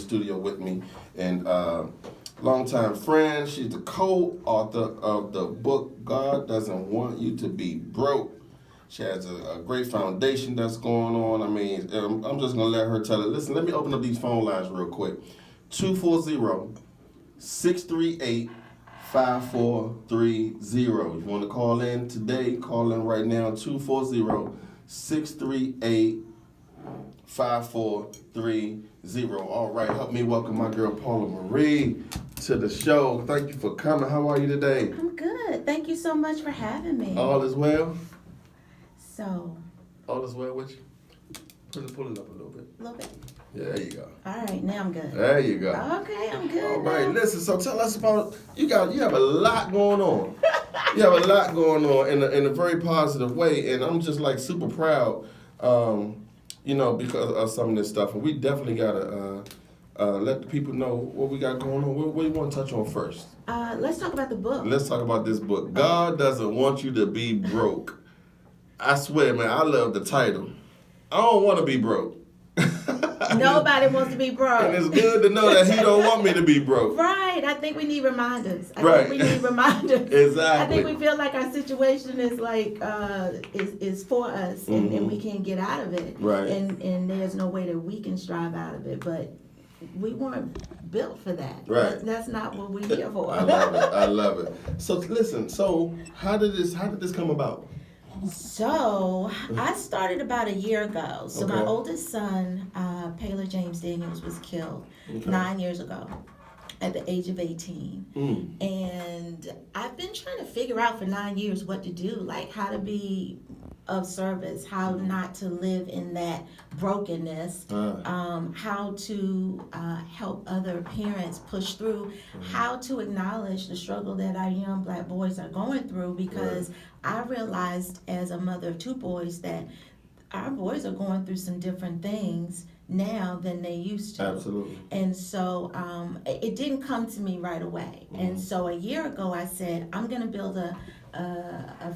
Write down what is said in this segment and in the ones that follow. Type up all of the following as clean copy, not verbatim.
studio with me, and longtime friend. She's the co-author of the book God Doesn't Want You to Be Broke. She has a great foundation that's going on. I mean, I'm just going to let her tell it. Listen, let me open up these phone lines real quick. 240-638-5430. If you want to call in today, call in right now, 240-638-5430. All right, help me welcome my girl Paula Marie to the show. Thank you for coming. How are you today? I'm good. Thank you so much for having me. All is well? So. All is well with you? Pull it up a little bit. A little bit. Yeah, there you go. All right, now I'm good. There you go. Okay, I'm good. All right, now. listen, so tell us about, you have a lot going on. You have a lot going on in a very positive way, and I'm just like super proud, because of some of this stuff. And we definitely got to let the people know what we got going on. What do you want to touch on first? Let's talk about the book. Let's talk about this book. God Doesn't Want You to Be Broke. I swear, man, I love the title. I don't want to be broke. Nobody wants to be broke. And it's good to know that he don't want me to be broke. Right. I think we need reminders. Right. We need reminders. Exactly. I think we feel like our situation is like is for us, and we can't get out of it. Right. And there's no way that we can strive out of it. But we weren't built for that. Right. That's not what we're here for. I love it. So listen. So how did this come about? So I started about a year ago. So Okay. my oldest son, Paylor James Daniels, was killed 9 years ago at the age of 18. And I've been trying to figure out for 9 years what to do, like how to be of service, how not to live in that brokenness, how to help other parents push through, how to acknowledge the struggle that our young black boys are going through, because I realized as a mother of two boys that our boys are going through some different things now than they used to. Absolutely. And so it didn't come to me right away. And so a year ago I said, I'm going to build a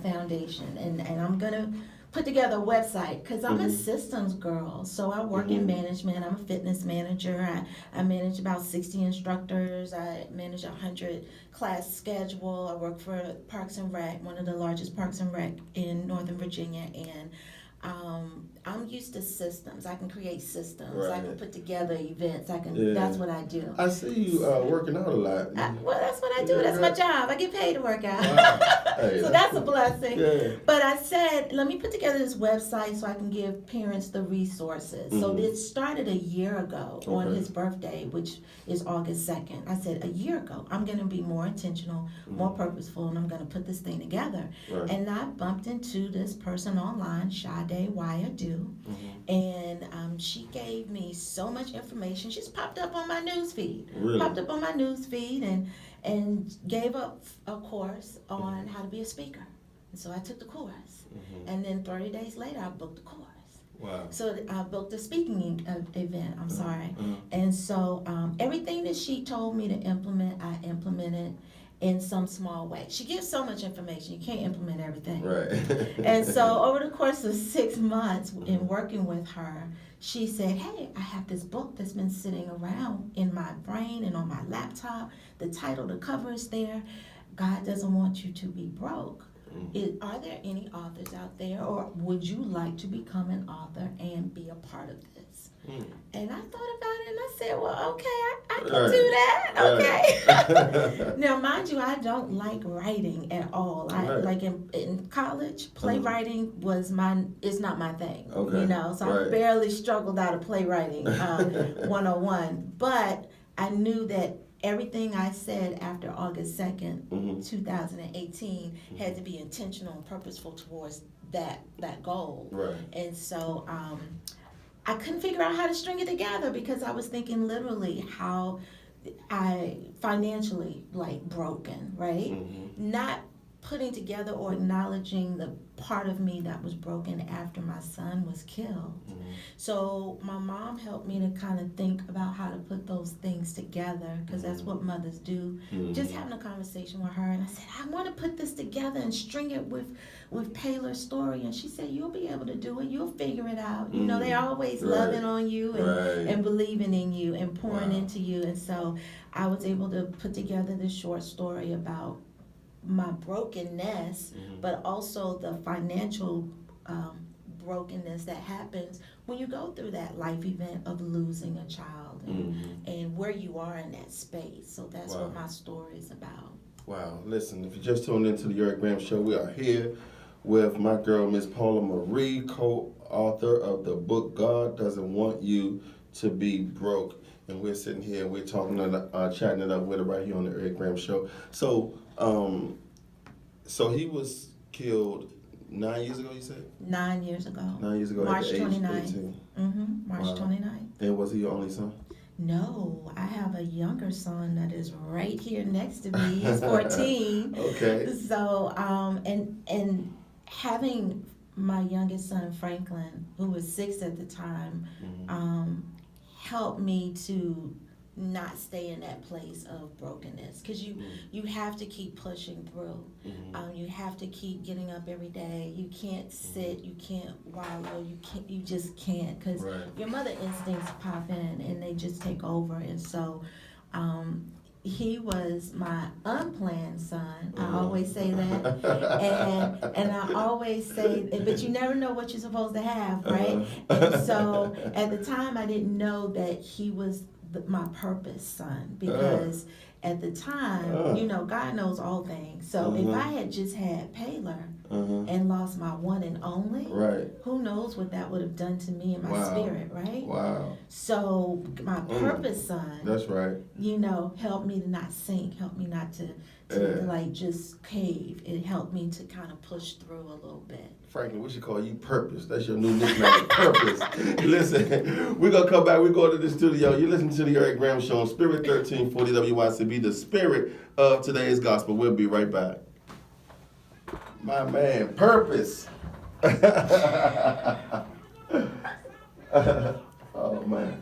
foundation, and I'm going to put together a website, because I'm a systems girl. So I work in management. I'm a fitness manager. I manage about 60 instructors. I manage a 100 class schedule. I work for Parks and Rec, one of the largest Parks and Rec in Northern Virginia, and I'm used to systems. I can create systems. Right. I can put together events. That's what I do. I see you working out a lot. Well, that's what I do. That's my job. I get paid to work out. Wow. Hey, So that's a blessing. Yeah. But I said, let me put together this website so I can give parents the resources. So this started a year ago on his birthday, which is August 2nd. I said, a year ago, I'm going to be more intentional, more purposeful, and I'm going to put this thing together. Right. And I bumped into this person online, Sade Wayadu, and she gave me so much information. She's popped up on my news feed. Really? Popped up on my news feed and gave up a course on how to be a speaker. And so I took the course. And then 30 days later, I booked the course. Wow. So I booked a speaking event, And so everything that she told me to implement, I implemented in some small way. She gives so much information, you can't implement everything. Right. And so over the course of 6 months in working with her, she said, hey, I have this book that's been sitting around in my brain and on my laptop. The title, the cover is there. God Doesn't Want You to Be Broke. Are there any authors out there, or would you like to become an author and be a part of this? And I thought about it and I said, well, okay, I can do that. Okay. Now, mind you, I don't like writing at all. Like in college, playwriting is not my thing. Okay. So I barely struggled out of playwriting 101. But I knew that everything I said after August 2nd, 2018 had to be intentional and purposeful towards that goal. Right. And so I couldn't figure out how to string it together, because I was thinking literally how I financially broken, right? Not putting together or acknowledging the part of me that was broken after my son was killed. Mm-hmm. So my mom helped me to kind of think about how to put those things together, because that's what mothers do. Mm-hmm. Just having a conversation with her, and I said, I want to put this together and string it with Paylor's story. And she said, you'll be able to do it. You'll figure it out. You know, they're always loving on you and believing in you and pouring into you. And so I was able to put together this short story about my brokenness, but also the financial brokenness that happens when you go through that life event of losing a child, and where you are in that space. So that's what my story is about. Wow. Listen, if you just tuned into the Eric Graham Show, we are here with my girl, Miss Paula Marie, co-author of the book, God Doesn't Want You to Be Broke. And we're sitting here, we're talking, chatting it up with her right here on the Eric Graham Show. So, so he was killed 9 years ago, you said? 9 years ago. 9 years ago, March at the age 29th. 18. March 29th. And was he your only son? No, I have a younger son that is right here next to me. He's 14. Okay. So, and having my youngest son, Franklin, who was 6 at the time, helped me to not stay in that place of brokenness, because you have to keep pushing through. You have to keep getting up every day. You can't sit, you can't wallow, you just can't, because your mother instincts pop in and they just take over. And so he was my unplanned son. I always say that. And I always say, but you never know what you're supposed to have, right? And so at the time I didn't know that he was my purpose son, because at the time, you know, God knows all things. So if I had just had Paylor and lost my one and only, who knows what that would have done to me and my spirit, right? Wow. So my purpose son, that's right, you know, helped me to not sink, helped me not to like just cave. It helped me to kind of push through a little bit. Franklin, we should call you Purpose. That's your new nickname, Purpose. Listen, we're going to come back. We're going to the studio. You listen to the Eric Graham Show on Spirit 1340 WYCB, the spirit of today's gospel. We'll be right back. My man, Purpose. Oh, man.